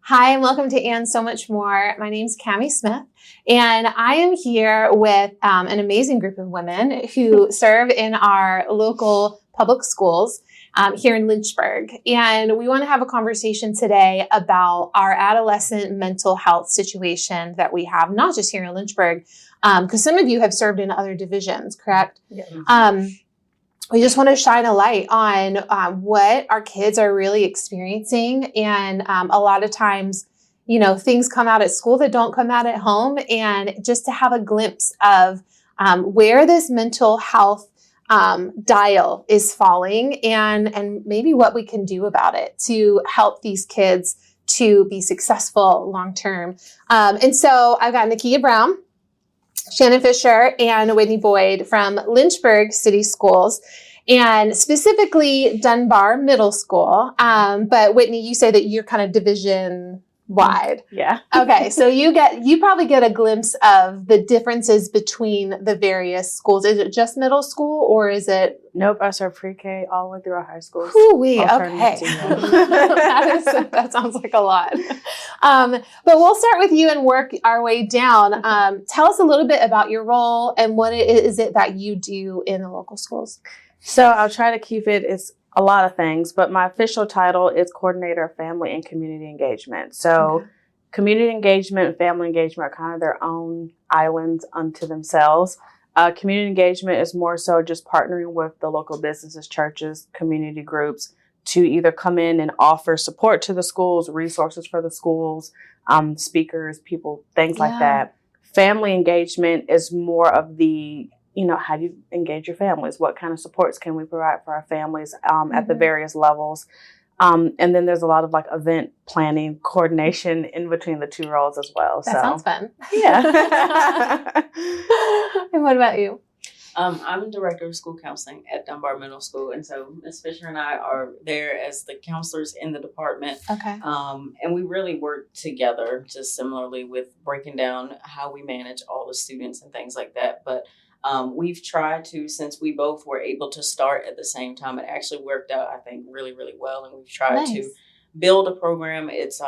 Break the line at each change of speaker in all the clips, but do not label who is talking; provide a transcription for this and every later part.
Hi, and welcome to And So Much More. My name's Cammie Smith, and I am here with an amazing group of women who serve in our local public schools here in Lynchburg. And we want to have a conversation today about our adolescent mental health situation that we have, not just here in Lynchburg, because some of you have served in other divisions, correct?
Yeah.
We just want to shine a light on what our kids are really experiencing. And a lot of times, you know, things come out at school that don't come out at home. And just to have a glimpse of where this mental health dial is falling and maybe what we can do about it to help these kids to be successful long term. And so I've got Nakia Brown, Shannon Fisher, and Whitney Boyd from Lynchburg City Schools, and specifically Dunbar Middle School. But Whitney, you say that you're kind of division wide.
Yeah.
Okay, so you probably get a glimpse of the differences between the various schools. Is it just middle school, or is it?
Nope, I serve pre-K all the way through our high schools.
Ooh-wee, okay. That sounds like a lot. But we'll start with you and work our way down. Tell us a little bit about your role and what is it that you do in the local schools.
So I'll try to keep it's a lot of things, but my official title is Coordinator of Family and Community Engagement. So community engagement and family engagement are kind of their own islands unto themselves. Community engagement is more so just partnering with the local businesses, churches, community groups to either come in and offer support to the schools, resources for the schools, speakers, people, things like that. Family engagement is more of the, how do you engage your families? What kind of supports can we provide for our families at the various levels? And then there's a lot of event planning, coordination in between the two roles as well.
That sounds fun.
Yeah.
And what about you?
I'm Director of School Counseling at Dunbar Middle School. And so Ms. Fisher and I are there as the counselors in the department.
Okay.
And we really work together just similarly with breaking down how we manage all the students and things like that. But we've tried to, since we both were able to start at the same time, it actually worked out, I think, really, really well. And we've tried to build a program. It's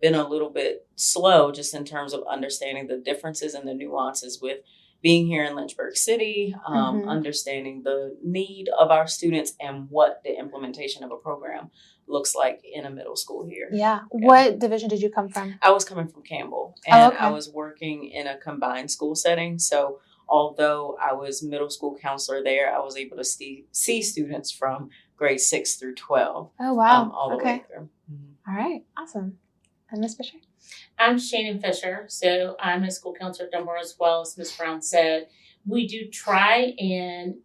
been a little bit slow just in terms of understanding the differences and the nuances with being here in Lynchburg City, understanding the need of our students and what the implementation of a program looks like in a middle school here.
Yeah. What division did you come from?
I was coming from Campbell, and I was working in a combined school setting. So although I was middle school counselor there, I was able to see students from grade 6 through 12.
Oh, wow.
All the way through.
All right. Awesome. And Ms. Fisher?
I'm Shannon Fisher, so I'm a school counselor at Dunbar as well. As Ms. Brown said, we do try and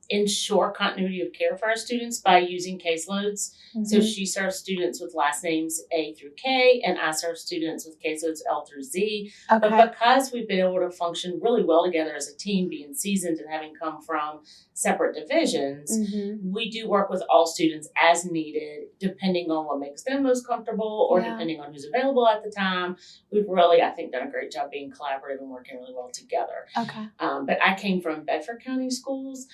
ensure continuity of care for our students by using caseloads. So she serves students with last names A through K, and I serve students with caseloads L through Z.
Okay.
But because we've been able to function really well together as a team, being seasoned and having come from separate divisions, we do work with all students as needed, depending on what makes them most comfortable or depending on who's available at the time. We've really, I think, done a great job being collaborative and working really well together.
Okay.
But I came from Bedford County schools.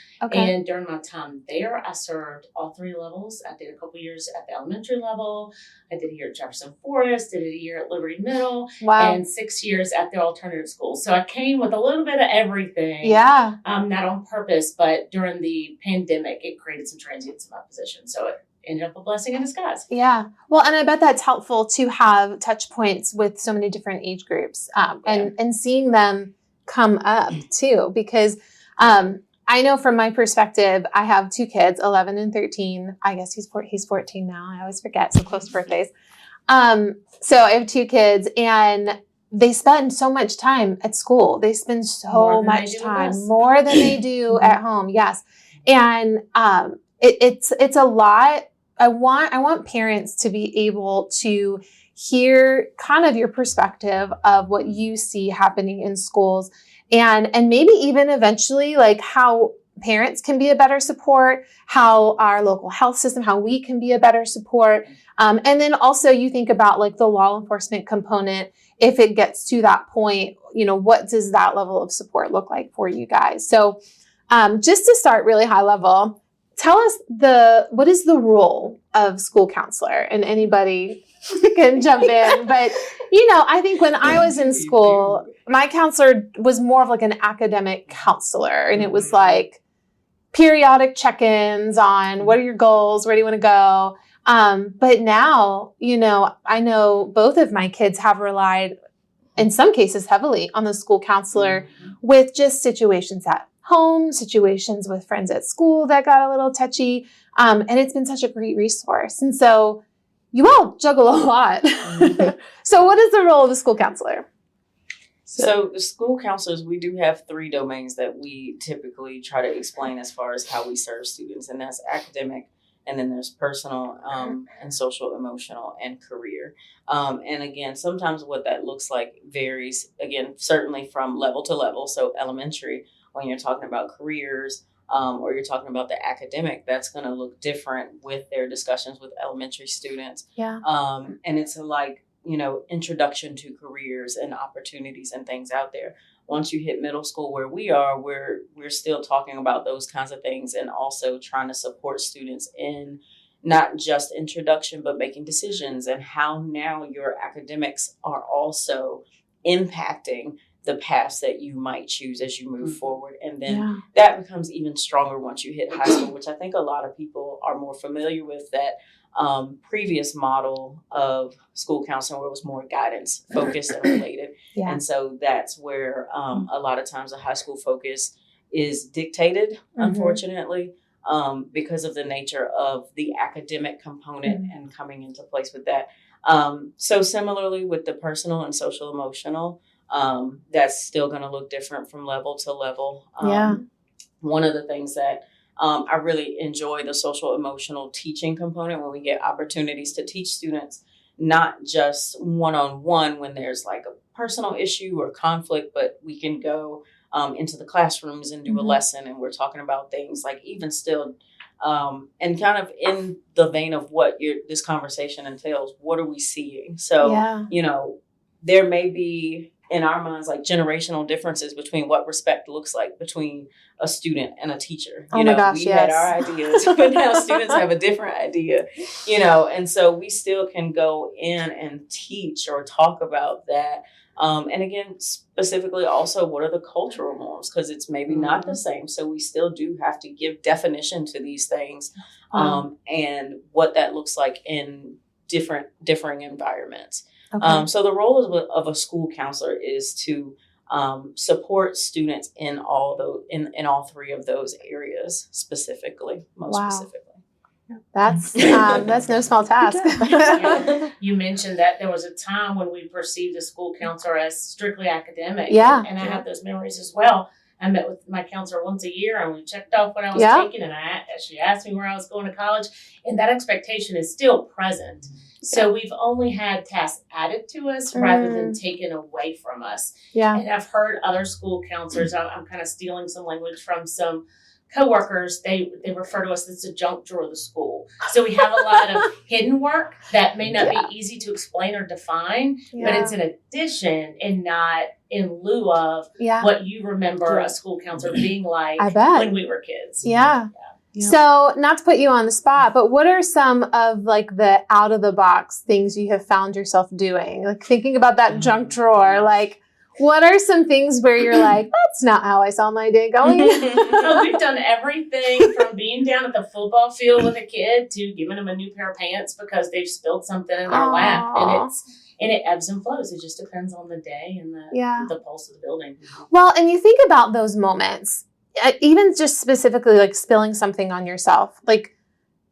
And during my time there, I served all three levels. I did a couple years at the elementary level. I did a year at Jefferson Forest, did a year at Liberty Middle, and 6 years at the alternative school. So I came with a little bit of everything.
Yeah.
Not on purpose, but during the pandemic, it created some transients in my position. So it ended up a blessing in disguise.
Yeah. Well, and I bet that's helpful to have touch points with so many different age groups and seeing them come up too, because I know from my perspective, I have two kids, 11 and 13. I guess he's 14 now. I always forget, so close to birthdays. So I have two kids, and they spend so much time at school. They spend so much time, more than they do at home. Yes. And it's a lot. I want parents to be able to hear kind of your perspective of what you see happening in schools, and maybe even eventually how parents can be a better support, how our local health system, how we can be a better support. And then also you think about the law enforcement component. If it gets to that point, what does that level of support look like for you guys? So just to start really high level, tell us what is the role of school counselor? And anybody can jump in. But, I think when I was in school, my counselor was more of like an academic counselor. And it was like periodic check-ins on what are your goals? Where do you want to go? But now, I know both of my kids have relied in some cases heavily on the school counselor with just situations at home, situations with friends at school that got a little touchy. And it's been such a great resource. And so you all juggle a lot. So what is the role of the school counselor?
So the school counselors, we do have 3 domains that we typically try to explain as far as how we serve students. And that's academic, and then there's personal and social, emotional, and career. And again, sometimes what that looks like varies, again, certainly from level to level. So elementary, when you're talking about careers or you're talking about the academic, that's going to look different with their discussions with elementary students.
Yeah.
And it's like, introduction to careers and opportunities and things out there. Once you hit middle school where we are, we're still talking about those kinds of things and also trying to support students in not just introduction, but making decisions and how now your academics are also impacting the paths that you might choose as you move forward. And then that becomes even stronger once you hit high school, which I think a lot of people are more familiar with that previous model of school counseling where it was more guidance focused and related. Yeah. And so that's where a lot of times the high school focus is dictated, unfortunately, because of the nature of the academic component and coming into place with that. So similarly with the personal and social emotional, that's still going to look different from level to level. One of the things that I really enjoy the social emotional teaching component when we get opportunities to teach students, not just one-on-one when there's like a personal issue or conflict, but we can go into the classrooms and do a lesson. And we're talking about things like even still and kind of in the vein of what this conversation entails, what are we seeing? So, there may be in our minds, like generational differences between what respect looks like between a student and a teacher. We had our ideas, but now students have a different idea, and so we still can go in and teach or talk about that. And again, specifically also, what are the cultural norms? Because it's maybe not the same. So we still do have to give definition to these things and what that looks like in differing environments. Okay. So the role of a school counselor is to support students in all in all 3 of those areas specifically, specifically.
That's no small task.
You mentioned that there was a time when we perceived a school counselor as strictly academic.
Yeah.
And I have those memories as well. I met with my counselor once a year and we checked off what I was taking, and she asked me where I was going to college, and that expectation is still present. So we've only had tasks added to us rather than taken away from us. Yeah. And I've heard other school counselors, I'm kind of stealing some language from some coworkers, they refer to us as the junk drawer of the school. So we have a lot of hidden work that may not be easy to explain or define, but it's an addition and not in lieu of what you remember a school counselor being like when we were kids.
Yeah. So not to put you on the spot, but what are some of like the out of the box things you have found yourself doing? Like thinking about that junk drawer, like what are some things where you're like, that's not how I saw my day going?
We've done everything from being down at the football field with a kid to giving them a new pair of pants because they've spilled something in their lap. And it ebbs and flows. It just depends on the day and the pulse of the building.
Well, and you think about those moments, even just specifically like spilling something on yourself, like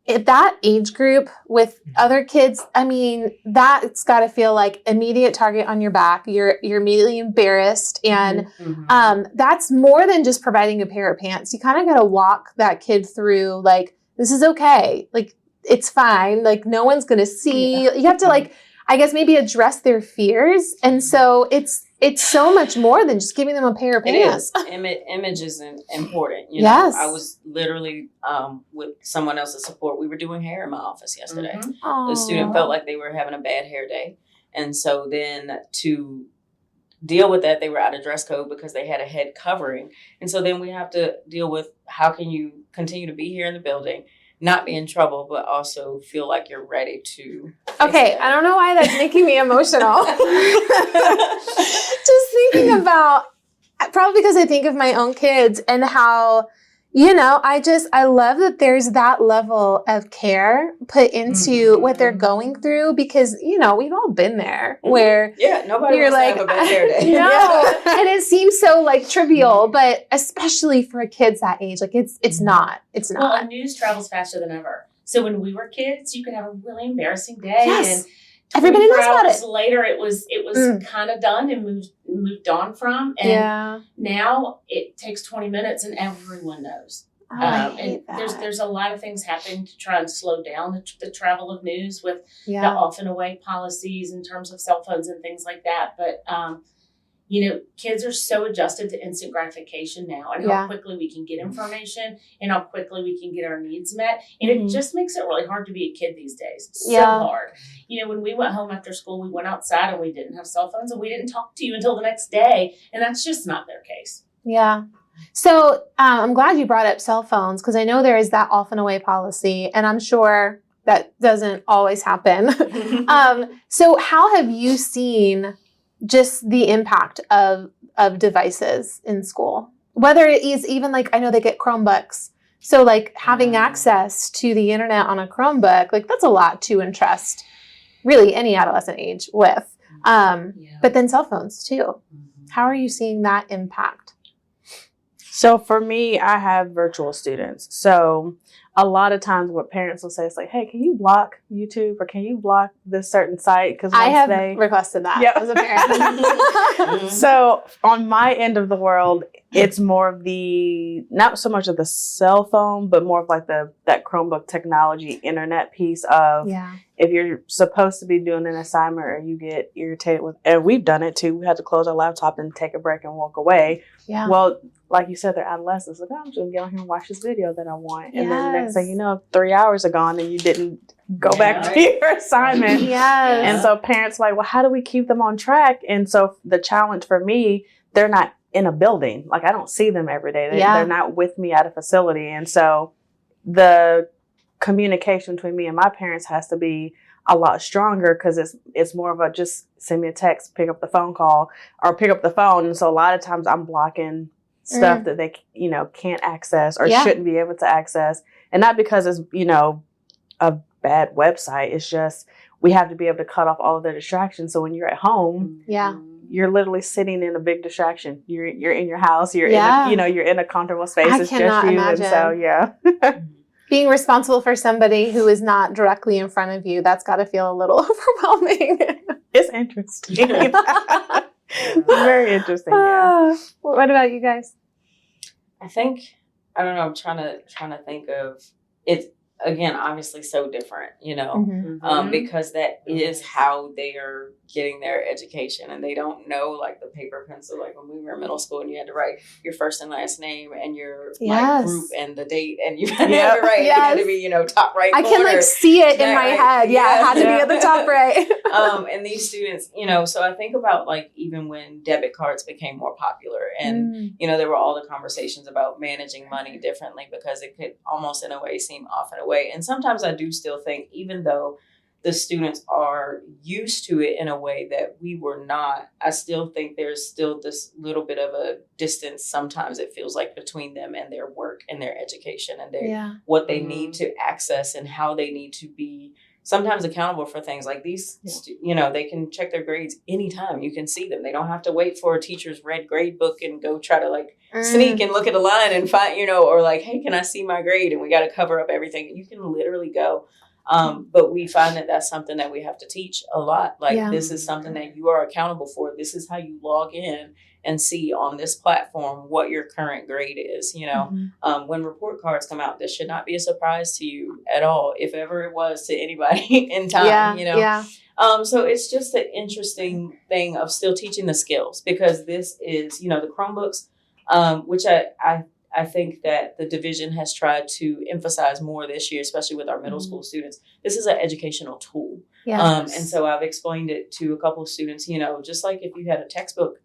at that age group with other kids, I mean, that's got to feel like immediate target on your back. You're immediately embarrassed. And that's more than just providing a pair of pants. You kind of got to walk that kid through like, this is okay. Like, it's fine. Like, no one's going to see. You have to like, I guess maybe address their fears. And so it's so much more than just giving them a pair of pants.
Image is important. Yes. I was literally with someone else's support. We were doing hair in my office yesterday. The student felt like they were having a bad hair day. And so then to deal with that. They were out of dress code because they had a head covering. And so then we have to deal with how can you continue to be here in the building, not be in trouble, but also feel like you're ready to.
Okay, I don't know why that's making me emotional. Just thinking about, probably because I think of my own kids and how, I love that there's that level of care put into what they're going through, because, we've all been there where
nobody
you're
wants
like,
to have a bad hair day.
No, and it seems so like trivial, but especially for kids that age, like it's not.
Well, and news travels faster than ever. So when we were kids, you could have a really embarrassing day,
Yes.
and
Everybody knows about it.
Later, it was kind of done and moved on from. And now it takes 20 minutes and everyone knows.
Oh, I hate
and
that.
there's a lot of things happening to try and slow down the travel of news with the
Yeah.
off and away policies in terms of cell phones and things like that. But kids are so adjusted to instant gratification now, and how quickly we can get information and how quickly we can get our needs met. And it just makes it really hard to be a kid these days. So hard. When we went home after school, we went outside and we didn't have cell phones and we didn't talk to you until the next day. And that's just not their case.
Yeah. So I'm glad you brought up cell phones, because I know there is that off and away policy, and I'm sure that doesn't always happen. So how have you seen just the impact of devices in school? Whether it is even like, I know they get Chromebooks. So like having access to the internet on a Chromebook, like that's a lot to entrust really any adolescent age with. But then cell phones too. How are you seeing that impact?
So for me, I have virtual students. So a lot of times what parents will say is like, hey, can you block YouTube, or can you block this certain site? Because
I have requested that as a parent.
So on my end of the world, it's more of not so much of the cell phone, but more of like that Chromebook technology internet piece of if you're supposed to be doing an assignment or you get irritated with, and we've done it too. We had to close our laptop and take a break and walk away. Yeah. Well, like you said, they're adolescents. Like, I'm just going to get on here and watch this video that I want. And then the next thing you know, 3 hours are gone and you didn't go back to your assignment. And so parents are like, well, how do we keep them on track? And so the challenge for me, they're not in a building. Like, I don't see them every day. They're not with me at a facility. And so the communication between me and my parents has to be a lot stronger, because it's more of a just send me a text, pick up the phone call, or pick up the phone. And so a lot of times I'm blocking stuff that they can't access or shouldn't be able to access. And not because it's a bad website. It's just we have to be able to cut off all of the distractions. So when you're at home, you're literally sitting in a big distraction. You're in your house. You're you're in a comfortable space. It's just you.
Imagine.
And so
being responsible for somebody who is not directly in front of you, that's got to feel a little overwhelming.
It's interesting. Very interesting. Yeah.
What about you guys?
I think, I don't know, I'm trying to think of it. Again, obviously so different, because that is how they are getting their education, and they don't know like the paper pencil, like when we were in middle school and you had to write your first and last name and your like, group and the date, and you had to write, it had to be, top right.
I can like see it in my head. Yeah, it had to be at the top right.
And these students, so I think about like even when debit cards became more popular, and there were all the conversations about managing money differently, because it could almost in a way seem off and away. And sometimes I do still think, even though the students are used to it in a way that we were not, I still think there's still this little bit of a distance sometimes, it feels like, between them and their work and their education and their what they need to access and how they need to be sometimes accountable for things like these. They can check their grades anytime. You can see them. They don't have to wait for a teacher's red grade book and go try to like sneak and look at a line and find, or like, hey, can I see my grade? And we got to cover up everything. You can literally go. But we find that that's something that we have to teach a lot. Like, this is something that you are accountable for. This is how you log in and see on this platform what your current grade is. When report cards come out, this should not be a surprise to you at all, if ever it was to anybody in time. So it's just an interesting thing of still teaching the skills, because this is, the Chromebooks, which I think that the division has tried to emphasize more this year, especially with our middle school students. This is an educational tool. And so I've explained it to a couple of students, just like if you had a textbook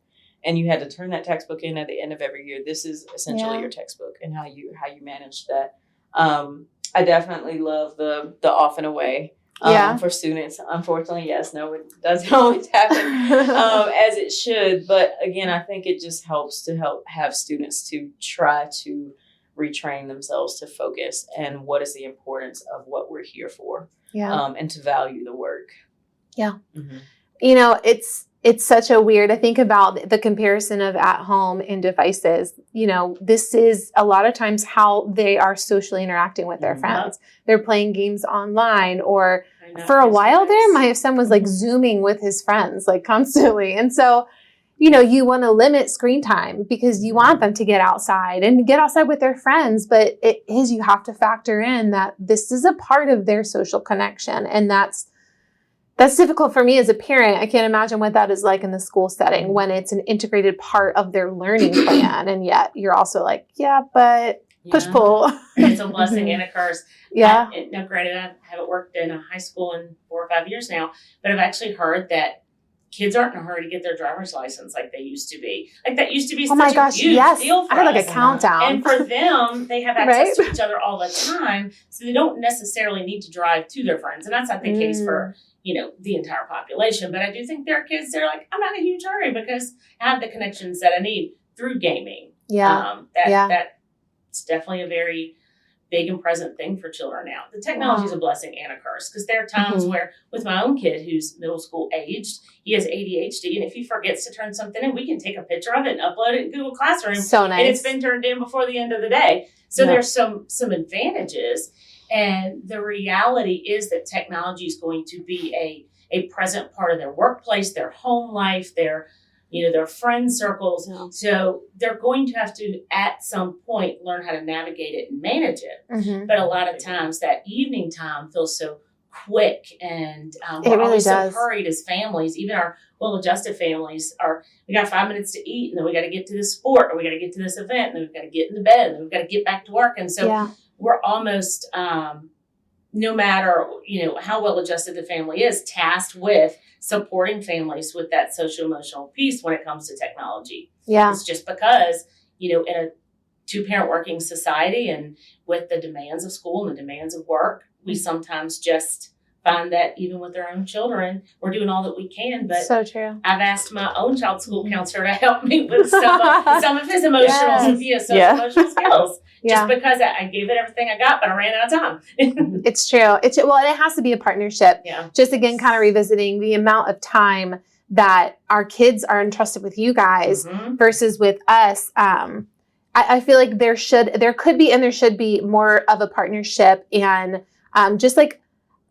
and you had to turn that textbook in at the end of every year, this is essentially
Yeah.
your textbook and how you manage that. I definitely love the off and away for students. Unfortunately, yes, no, it doesn't always happen as it should. But again, I think it just helps to have students to try to retrain themselves to focus and what is the importance of what we're here for, and to value the work.
Yeah.
Mm-hmm.
You know, it's such a weird, I think about the comparison of at home and devices. You know, this is a lot of times how they are socially interacting with their friends. They're playing games online, or for a while there, my son was like Zooming with his friends, like constantly. And so, you know, you want to limit screen time because you want them to get outside with their friends. But you have to factor in that this is a part of their social connection. And that's difficult for me as a parent. I can't imagine what that is like in the school setting when it's an integrated part of their learning plan. And yet you're also like, but push-pull.
It's a blessing and a curse.
Yeah.
Now, granted, I haven't worked in a high school in 4 or 5 years now, but I've actually heard that kids aren't in a hurry to get their driver's license like they used to be. Like that used to be such a huge deal for
I had like
us.
a countdown.
And for them, they have access to each other all the time, so they don't necessarily need to drive to their friends. And that's not the case for, you know, the entire population. But I do think there are kids that are like, I'm not in a huge hurry because I have the connections that I need through gaming. That's definitely a very big and present thing for children now. The technology is a blessing and a curse, because there are times where, with my own kid who's middle school aged, he has ADHD, and if he forgets to turn something in, we can take a picture of it and upload it in Google Classroom.
So nice.
And it's been turned in before the end of the day. So there's some advantages. And the reality is that technology is going to be a present part of their workplace, their home life, their friend circles. Yeah. So they're going to have to, at some point, learn how to navigate it and manage it. Mm-hmm. But a lot of times that evening time feels so quick, and we're always so hurried as families. Even our well-adjusted families we got 5 minutes to eat, and then we got to get to this sport, or we got to get to this event, and then we've got to get in the bed, and then we've got to get back to work. And so we're almost, no matter, how well-adjusted the family is, tasked with supporting families with that social-emotional piece when it comes to technology. Yeah. It's just because, in a two-parent working society and with the demands of school and the demands of work, we sometimes just find that even with our own children, we're doing all that we can. But
so true.
I've asked my own child school counselor to help me with some of his emotional social-emotional skills. Just because I gave it everything I got, but I ran out of time.
It's true. And it has to be a partnership. Yeah. Just again, kind of revisiting the amount of time that our kids are entrusted with you guys versus with us. I feel like there could be and there should be more of a partnership, and just like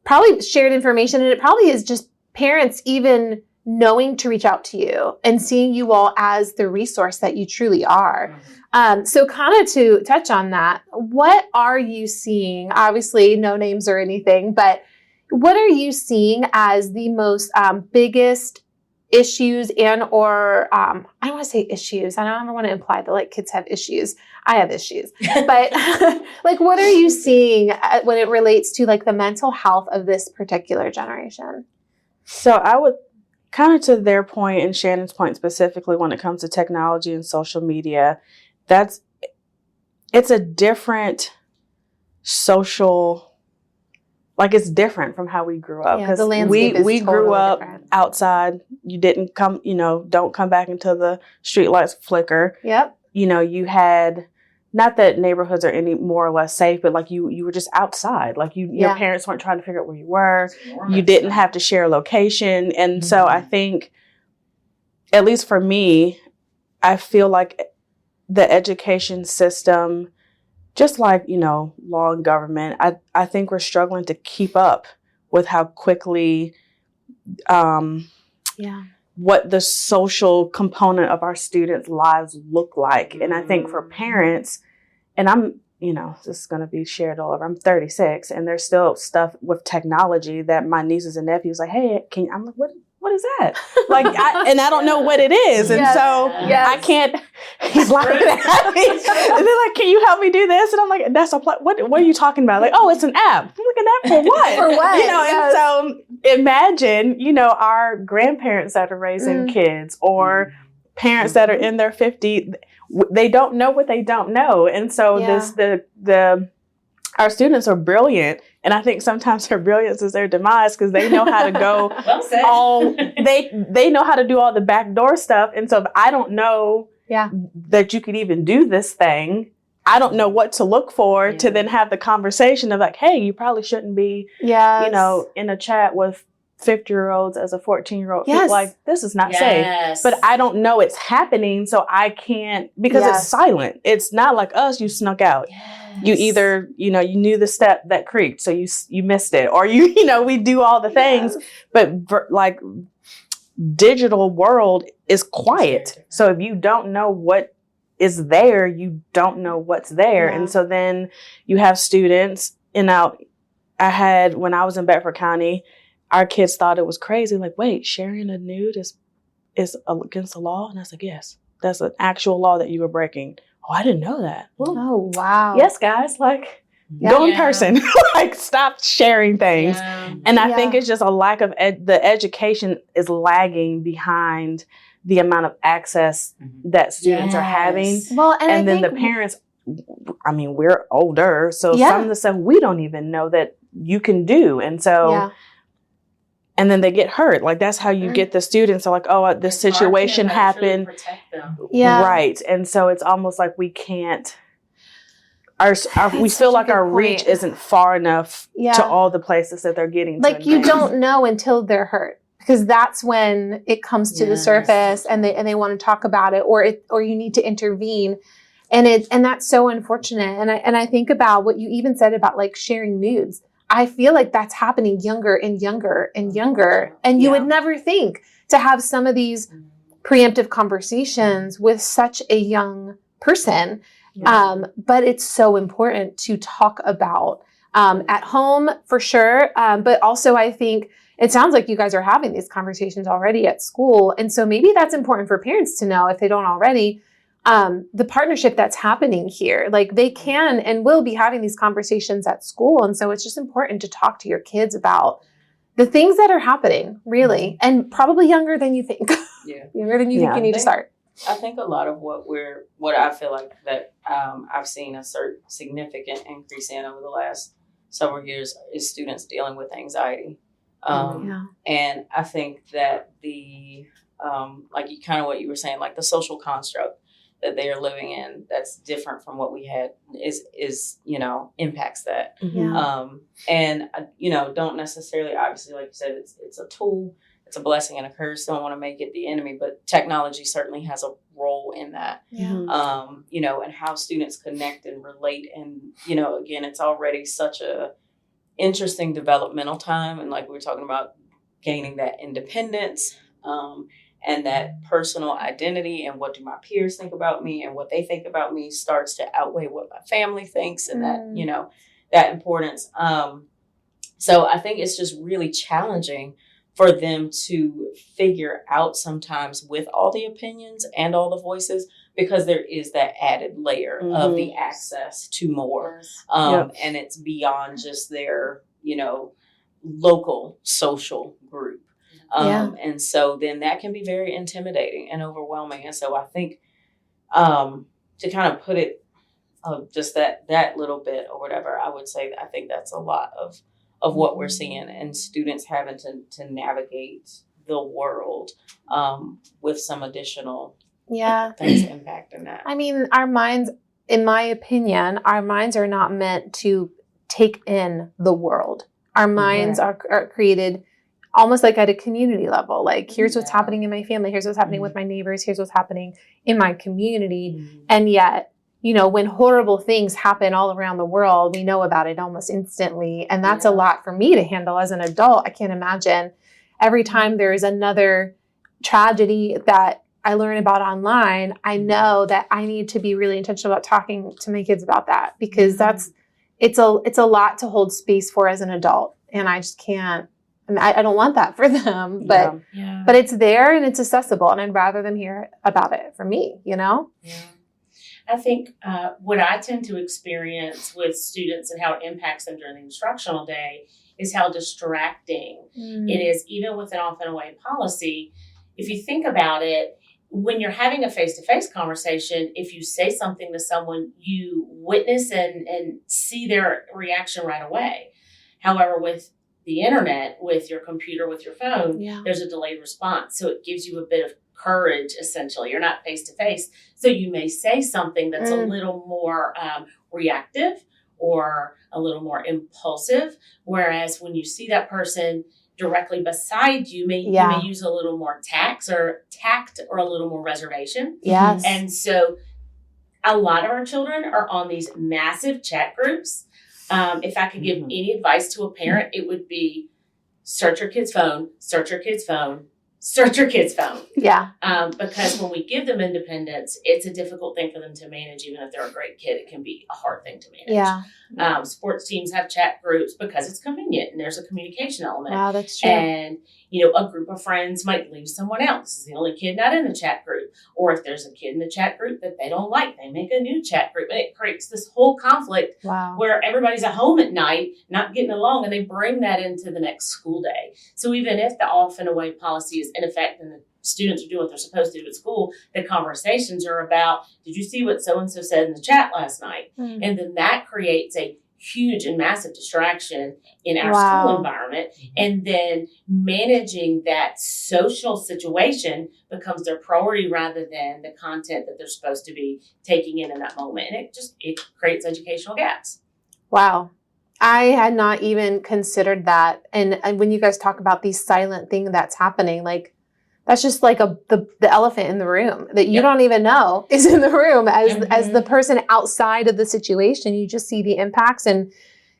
probably shared information. And it probably is just parents even knowing to reach out to you and seeing you all as the resource that you truly are. So kind of to touch on that, what are you seeing? Obviously, no names or anything, but what are you seeing as the most biggest issues or I don't want to say issues. I don't want to imply that like kids have issues. I have issues. But like, what are you seeing when it relates to like the mental health of this particular generation?
So I would kind of, to their point and Shannon's point specifically, when it comes to technology and social media, it's a different social, like it's different from how we grew up.
Yeah, the landscape is
we
totally
grew up
different. Outside.
You didn't come, don't come back until the street lights flicker.
Yep.
You had, not that neighborhoods are any more or less safe, but like you were just outside. Like your parents weren't trying to figure out where you were. You didn't have to share location. And so I think, at least for me, I feel like the education system, just like, law and government, I think we're struggling to keep up with how quickly, what the social component of our students' lives look like. And I think for parents, and I'm, this is going to be shared all over. I'm 36, and there's still stuff with technology that my nieces and nephews like, hey, I'm like, what is that? Like, I don't know what it is. And I can't, he's laughing at me. And they're like, can you help me do this? And I'm like, what are you talking about? Like, oh, it's an app. I'm like, an app for what?
For what?
And so imagine, our grandparents that are raising kids, or parents that are in their 50s, they don't know what they don't know. And so our students are brilliant. And I think sometimes their brilliance is their demise because they know how to go they know how to do all the backdoor stuff. And so if I don't know that you could even do this thing, I don't know what to look for to then have the conversation of like, hey, you probably shouldn't be, in a chat with 50-year-olds as a 14-year-old.
Yes.
Like, this is not safe. But I don't know it's happening, so I can't, because it's silent. It's not like us, you snuck out. You either, you knew the step that creaked, so you missed it. Or we do all the things, but like digital world is quiet. So if you don't know what is there, you don't know what's there. And so then you have students, when I was in Bedford County, our kids thought it was crazy. Like, wait, sharing a nude is against the law? And I was like, yes, that's an actual law that you were breaking. Oh, I didn't know that. Well,
oh, wow.
Yes, guys, like, go in person. Like, stop sharing things. Yeah. And I think it's just a lack of the education is lagging behind the amount of access that students are having. Well, and then the parents, we're older, so some of the stuff we don't even know that you can do. And so, and then they get hurt. Like, that's how you get the students are like, oh, this situation happened.
Protect them.
Right. And so it's almost like we can't, we feel like our reach isn't far enough to all the places that they're getting to.
Like, you don't know until they're hurt, because that's when it comes to the surface and they want to talk about it, or you need to intervene. And that's so unfortunate. And I think about what you even said about like sharing nudes. I feel like that's happening younger and younger and younger. And you would never think to have some of these preemptive conversations with such a young person. But it's so important to talk about at home for sure. But also I think it sounds like you guys are having these conversations already at school. And so maybe that's important for parents to know if they don't already. The partnership that's happening here, like they can and will be having these conversations at school. And so it's just important to talk to your kids about the things that are happening, really, and probably younger than you think. Younger than you think you need to start.
I think a lot of what I feel like that I've seen a certain significant increase in over the last several years is students dealing with anxiety. And I think that the, like you kind of what you were saying, like the social construct that they are living in that's different from what we had is impacts that. And don't necessarily, obviously, like you said, it's a tool, it's a blessing and a curse. Don't want to make it the enemy, but technology certainly has a role in that. And how students connect and relate. And again, it's already such a interesting developmental time, and like we were talking about, gaining that independence and that personal identity, and what do my peers think about me, and what they think about me starts to outweigh what my family thinks, and that that importance. So I think it's just really challenging for them to figure out sometimes with all the opinions and all the voices, because there is that added layer of the access to more. And it's beyond just their, local social group. And so then that can be very intimidating and overwhelming. And so I think to kind of put it just that little bit or whatever, I would say that I think that's a lot of what we're seeing, and students having to navigate the world with some additional things impacting that.
I mean, our minds, in my opinion, our minds are not meant to take in the world. Our minds are created almost like at a community level. Like, here's what's happening in my family. Here's what's happening with my neighbors. Here's what's happening in my community. And yet, when horrible things happen all around the world, we know about it almost instantly. And that's a lot for me to handle as an adult. I can't imagine every time there is another tragedy that I learn about online, I know that I need to be really intentional about talking to my kids about that, because it's a lot to hold space for as an adult. And I just can't, I don't want that for them, but it's there and it's accessible, and I'd rather them hear about it from me,
I think what I tend to experience with students and how it impacts them during the instructional day is how distracting it is, even with an off and away policy. If you think about it, when you're having a face-to-face conversation, if you say something to someone, you witness and see their reaction right away. However, with the internet, with your computer, with your phone, there's a delayed response. So it gives you a bit of courage, essentially. You're not face-to-face. So you may say something that's a little more reactive or a little more impulsive. Whereas when you see that person directly beside you, you may use a little more tact or a little more reservation.
Yes.
And so a lot of our children are on these massive chat groups. If I could give any advice to a parent, it would be search your kid's phone, search your kid's phone, search your kid's phone.
Yeah.
Because when we give them independence, it's a difficult thing for them to manage. Even if they're a great kid, it can be a hard thing to manage.
Yeah.
Sports teams have chat groups because it's convenient and there's a communication element.
Wow, that's true.
And, a group of friends might leave someone else. This is the only kid not in the chat group. Or if there's a kid in the chat group that they don't like, they make a new chat group. And it creates this whole conflict where everybody's at home at night, not getting along, and they bring that into the next school day. So even if the off and away policy is in effect and the students are doing what they're supposed to do at school, the conversations are about, did you see what so-and-so said in the chat last night? And then that creates a huge and massive distraction in our school environment. And then managing that social situation becomes their priority rather than the content that they're supposed to be taking in that moment. And it creates educational gaps.
Wow. I had not even considered that. And when you guys talk about these silent thing that's happening, like, that's just like the elephant in the room that you don't even know is in the room as the person outside of the situation. You just see the impacts and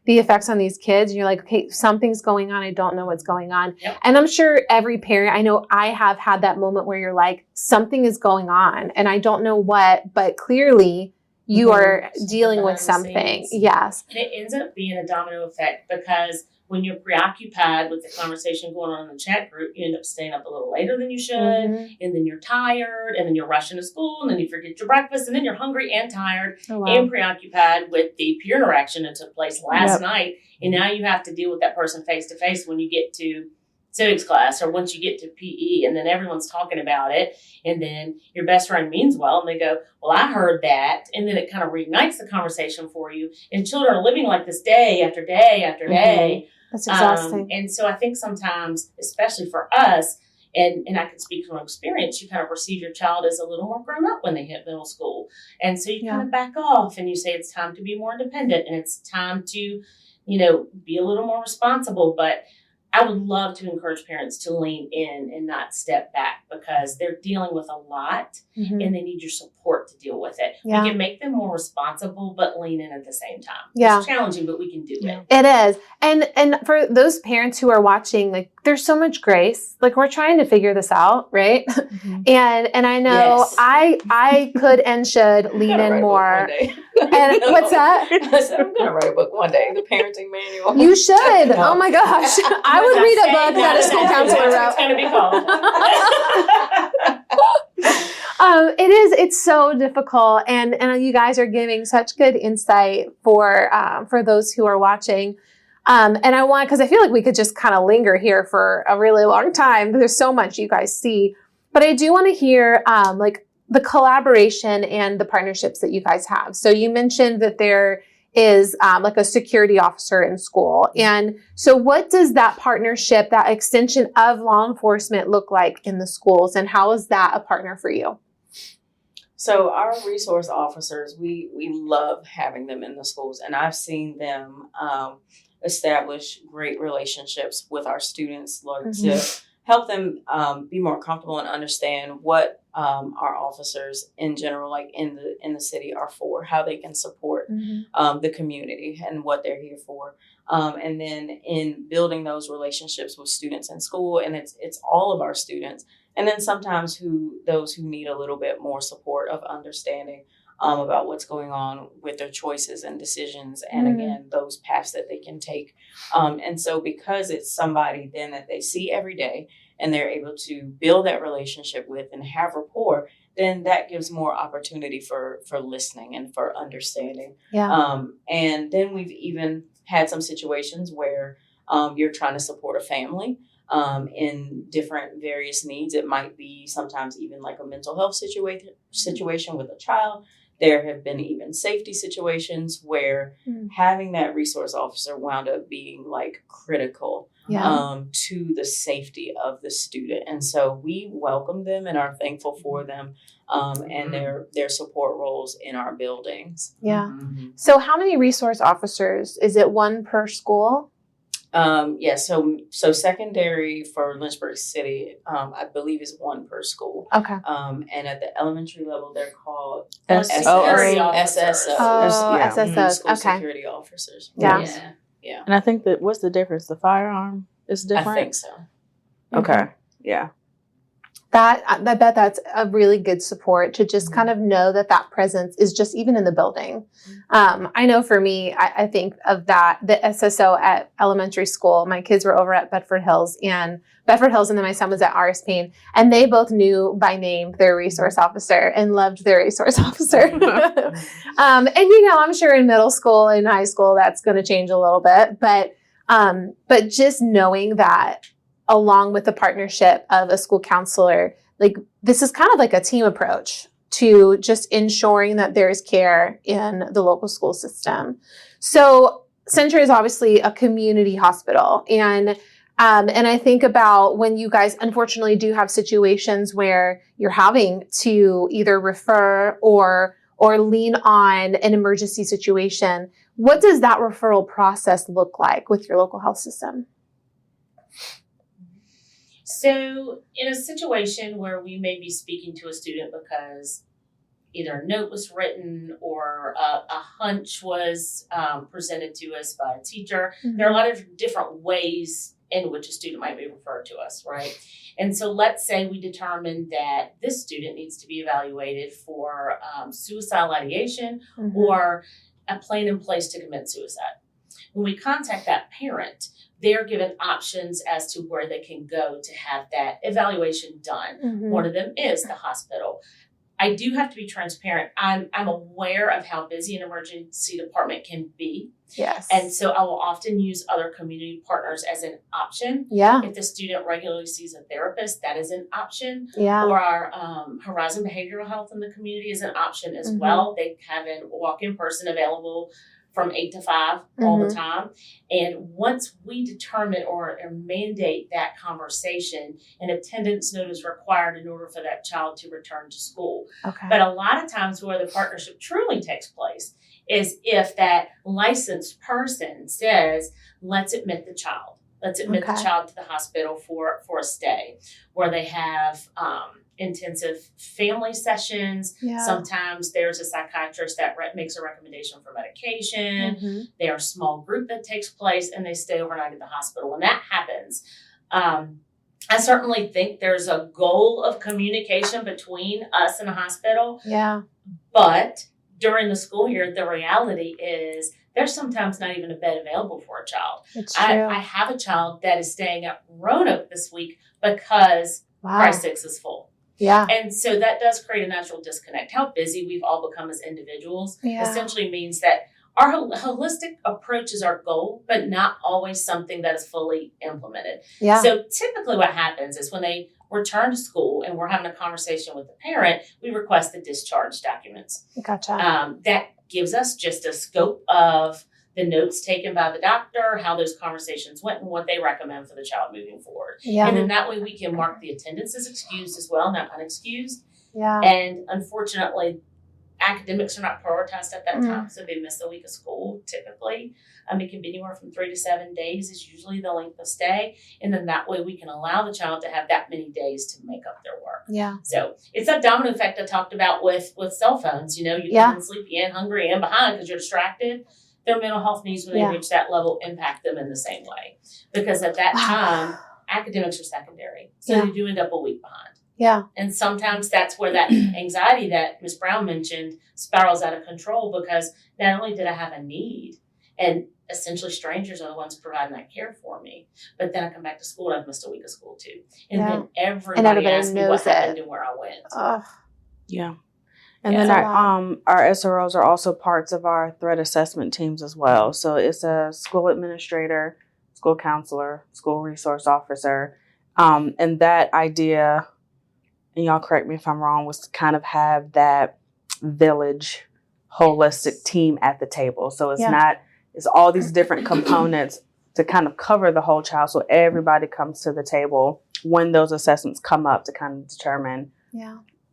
the effects on these kids. And you're like, okay, something's going on. I don't know what's going on. Yep. And I'm sure every parent, I know I have had that moment where you're like, something is going on and I don't know what, but clearly you are dealing with something. Yes.
And it ends up being a domino effect because when you're preoccupied with the conversation going on in the chat group, you end up staying up a little later than you should, and then you're tired, and then you're rushing to school, and then you forget your breakfast, and then you're hungry and tired and preoccupied with the peer interaction that took place last night, and now you have to deal with that person face-to-face when you get to civics class or once you get to PE, and then everyone's talking about it, and then your best friend means well, and they go, well, I heard that, and then it kind of reignites the conversation for you, and children are living like this day after day after day.
That's exhausting.
And so I think sometimes, especially for us, and I can speak from experience, you kind of perceive your child as a little more grown up when they hit middle school. And so you kind of back off and you say it's time to be more independent and it's time to, be a little more responsible. But I would love to encourage parents to lean in and not step back because they're dealing with a lot and they need your support to deal with it.
Yeah.
We can make them more responsible, but lean in at the same time.
Yeah.
It's challenging, but we can do it.
It is. And for those parents who are watching, like, there's so much grace. Like, we're trying to figure this out, right? And I know I could and should lean in more. And what's that?
I said, I'm going to write a book one day, the parenting manual.
You should. No. Oh my gosh. I would read a book that a school counselor wrote.
It's going to be called.
It's so difficult. And you guys are giving such good insight for those who are watching. And because I feel like we could just kind of linger here for a really long time. There's so much you guys see, but I do want to hear, the collaboration and the partnerships that you guys have. So you mentioned that there is like a security officer in school. And so what does that partnership, that extension of law enforcement look like in the schools? And how is that a partner for you?
So our resource officers, we love having them in the schools. And I've seen them establish great relationships with our students, to help them be more comfortable and understand what our officers in general, like in the city, are for, how they can support the community and what they're here for. And then in building those relationships with students in school, and it's all of our students, and then sometimes those who need a little bit more support of understanding about what's going on with their choices and decisions, and again, those paths that they can take. And so because it's somebody then that they see every day and they're able to build that relationship with and have rapport, then that gives more opportunity for listening and for understanding.
Yeah.
And then we've even had some situations where you're trying to support a family in different various needs. It might be sometimes even like a mental health situation with a child. There have been even safety situations where having that resource officer wound up being like critical to the safety of the student. And so we welcome them and are thankful for them and their support roles in our buildings.
Yeah. So how many resource officers? Is it one per school?
So secondary for Lynchburg City, I believe is one per school.
Okay.
And at the elementary level, they're called
Security officers.
SSOs.
School
Okay.
security officers.
Yeah.
Yeah.
And I think that what's the difference? The firearm is different?
I think so.
Okay. Yeah.
I bet that's a really good support to just kind of know that presence is just even in the building. I know for me, I think of that, the SSO at elementary school. My kids were over at Bedford Hills, and then my son was at RS Payne, and they both knew by name their resource officer and loved their resource officer. And, I'm sure in middle school and high school, that's going to change a little bit, but just knowing that, along with the partnership of a school counselor, like this is kind of like a team approach to just ensuring that there's care in the local school system. So Century is obviously a community hospital. And I think about when you guys unfortunately do have situations where you're having to either refer or lean on an emergency situation. What does that referral process look like with your local health system?
So in a situation where we may be speaking to a student because either a note was written or a hunch was presented to us by a teacher, there are a lot of different ways in which a student might be referred to us, right? And so let's say we determine that this student needs to be evaluated for suicidal ideation or a plan in place to commit suicide. When we contact that parent, they're given options as to where they can go to have that evaluation done. One of them is the hospital. I do have to be transparent. I'm aware of how busy an emergency department can be.
Yes.
And so I will often use other community partners as an option.
Yeah.
If the student regularly sees a therapist, that is an option.
Yeah.
Or our Horizon Behavioral Health in the community is an option as well. They have a walk-in person available from 8 to 5 all the time. And once we determine or mandate that conversation, an attendance note is required in order for that child to return to school.
Okay.
But a lot of times where the partnership truly takes place is if that licensed person says, let's admit the child. Let's admit the child to the hospital for a stay, where they have intensive family sessions. Sometimes there's a psychiatrist that makes a recommendation for medication. There's a small group that takes place, and they stay overnight at the hospital. When that happens, I certainly think there's a goal of communication between us and the hospital.
Yeah.
But during the school year, the reality is there's sometimes not even a bed available for a child.
It's true.
I have a child that is staying at Roanoke this week because Christ 6 is full.
Yeah.
And so that does create a natural disconnect. How busy we've all become as individuals essentially means that our holistic approach is our goal, but not always something that is fully implemented.
Yeah.
So typically what happens is when they return to school and we're having a conversation with the parent, we request the discharge documents.
Gotcha.
That gives us just a scope of the notes taken by the doctor, how those conversations went, and what they recommend for the child moving forward.
Yeah.
And then that way we can mark the attendance as excused as well, not unexcused.
Yeah.
And unfortunately, academics are not prioritized at that time, so they miss a week of school typically. It can be anywhere from 3 to 7 days is usually the length of stay. And then that way we can allow the child to have that many days to make up their work.
Yeah.
So it's that domino effect I talked about with cell phones. You come in sleepy and hungry and behind because you're distracted. Their mental health needs, when they reach that level, impact them in the same way. Because at that time, academics are secondary. So you do end up a week behind.
Yeah.
And sometimes that's where that anxiety that Ms. Brown mentioned spirals out of control, because not only did I have a need, and essentially strangers are the ones providing that care for me, but then I come back to school and I've missed a week of school too. And then everybody asks me what happened and where I went.
Yeah. And then our SROs are also parts of our threat assessment teams as well. So it's a school administrator, school counselor, school resource officer. And that idea, and y'all correct me if I'm wrong, was to kind of have that village holistic team at the table. So it's all these different components to kind of cover the whole child. So everybody comes to the table when those assessments come up to kind of determine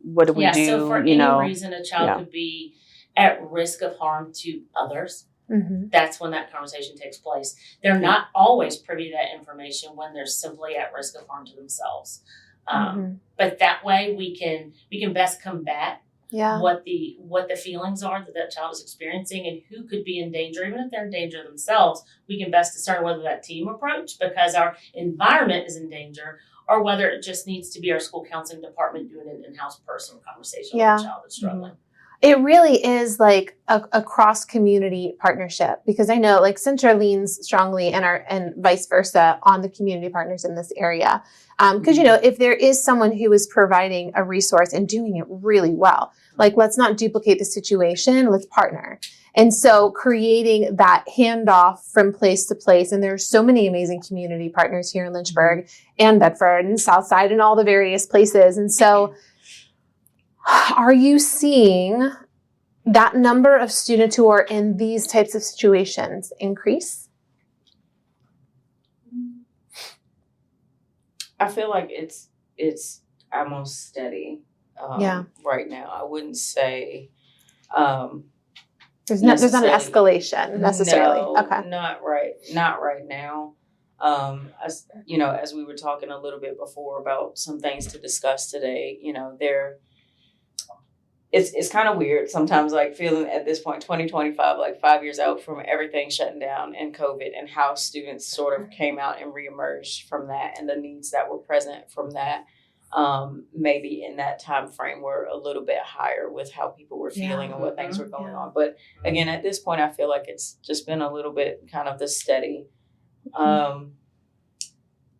what do we do.
So for any reason, a child could be at risk of harm to others. Mm-hmm. That's when that conversation takes place. They're not always privy to that information when they're simply at risk of harm to themselves. But that way we can best combat what the feelings are that child is experiencing and who could be in danger. Even if they're in danger themselves, we can best discern whether that team approach because our environment is in danger or whether it just needs to be our school counseling department doing an in-house personal conversation with the child that's struggling.
It really is like a cross-community partnership because I know like Centra leans strongly and vice versa on the community partners in this area. Because, if there is someone who is providing a resource and doing it really well, like let's not duplicate the situation, let's partner. And so creating that handoff from place to place, and there's so many amazing community partners here in Lynchburg and Bedford and Southside and all the various places. And so are you seeing that number of students who are in these types of situations increase?
I feel like it's almost steady right now. I wouldn't say
there's not an escalation necessarily.
No,
okay. Not
right now. As we were talking a little bit before about some things to discuss today, it's kind of weird sometimes, like feeling at this point, 2025, like 5 years out from everything shutting down and COVID and how students sort of came out and reemerged from that and the needs that were present from that. Maybe in that time frame were a little bit higher with how people were feeling and what things were going on. But again, at this point, I feel like it's just been a little bit kind of the steady,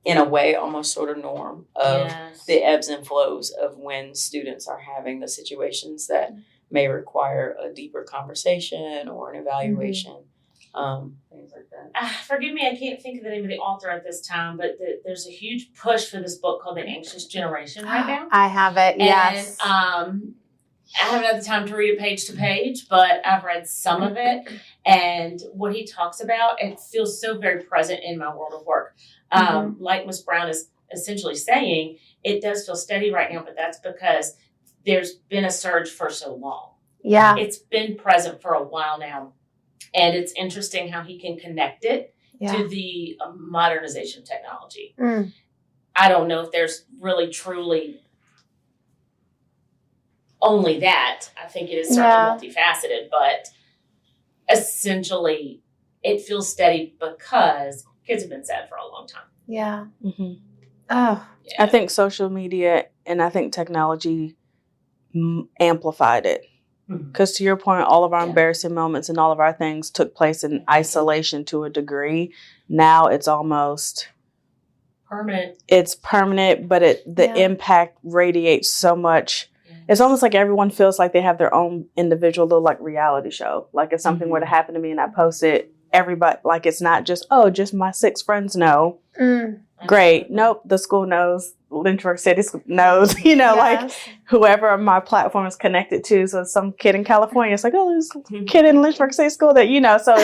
in a way, almost sort of norm of the ebbs and flows of when students are having the situations that may require a deeper conversation or an evaluation, things like that.
Forgive me, I can't think of the name of the author at this time, but there's a huge push for this book called The Anxious Generation right now.
I have it, yes.
And, I haven't had the time to read it page to page, but I've read some of it. And what he talks about, it feels so very present in my world of work. Like Ms. Brown is essentially saying, it does feel steady right now, but that's because there's been a surge for so long.
Yeah.
It's been present for a while now. And it's interesting how he can connect it to the modernization of technology. I don't know if there's really truly only that. I think it is certainly multifaceted, but essentially it feels steady because kids have been sad for a long time.
Yeah.
Mm-hmm.
Oh,
I think social media and I think technology amplified it. Because to your point, all of our embarrassing moments and all of our things took place in isolation to a degree. Now it's almost
permanent.
It's permanent, but the impact radiates so much. It's almost like everyone feels like they have their own individual little like reality show. Like if something were to happen to me and I post it, everybody, like it's not just, just my 6 friends know. Great. Nope. The school knows. Lynchburg City knows, like whoever my platform is connected to. So some kid in California, it's like, there's a kid in Lynchburg City School that, so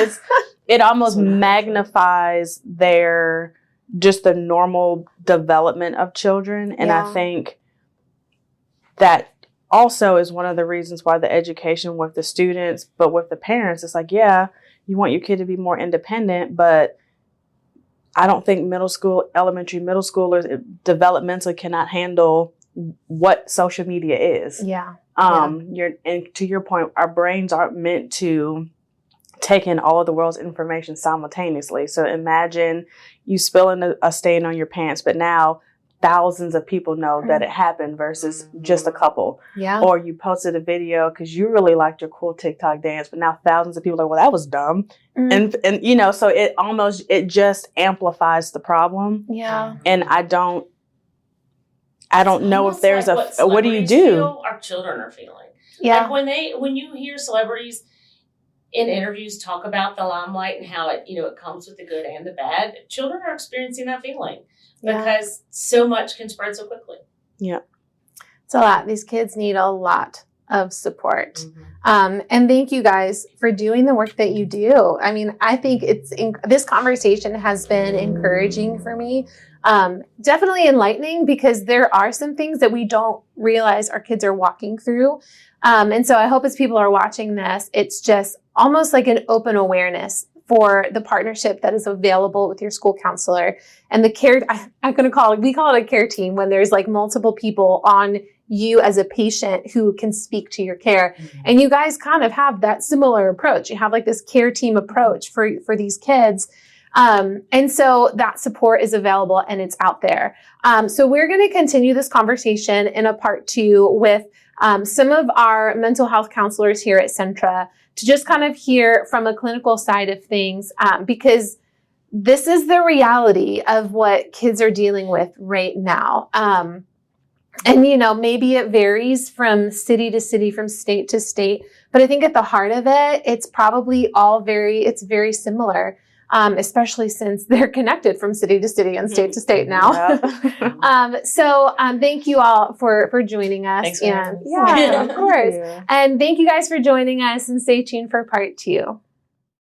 it almost magnifies just the normal development of children. And I think that also is one of the reasons why the education with the students, but with the parents, it's like, you want your kid to be more independent, but I don't think middle schoolers developmentally cannot handle what social media is.
Yeah.
And to your point, our brains aren't meant to take in all of the world's information simultaneously. So imagine you spilling a stain on your pants, but now thousands of people know that it happened versus just a couple.
Yeah.
Or you posted a video because you really liked your cool TikTok dance, but now thousands of people are like, well, that was dumb. And so it just amplifies the problem.
Yeah.
And I don't know if there's what do you do?
Our children are feeling.
Yeah.
Like when you hear celebrities in interviews talk about the limelight and how it, it comes with the good and the bad. Children are experiencing that feeling because so much can spread so quickly.
Yeah.
It's a lot. These kids need a lot of support. And thank you guys for doing the work that you do. I mean, I think this conversation has been encouraging for me. Definitely enlightening, because there are some things that we don't realize our kids are walking through. And so I hope as people are watching this, it's just almost like an open awareness for the partnership that is available with your school counselor and the care. We call it a care team when there's like multiple people on you as a patient who can speak to your care. And you guys kind of have that similar approach. You have like this care team approach for these kids. And so that support is available and it's out there. So we're going to continue this conversation in a part 2 with some of our mental health counselors here at Centra to just kind of hear from a clinical side of things, because this is the reality of what kids are dealing with right now. And, maybe it varies from city to city, from state to state, but I think at the heart of it, it's probably it's very similar. Especially since they're connected from city to city and state to state now. So thank you all for joining us.
Thanks,
and of course. And thank you guys for joining us, and stay tuned for part 2.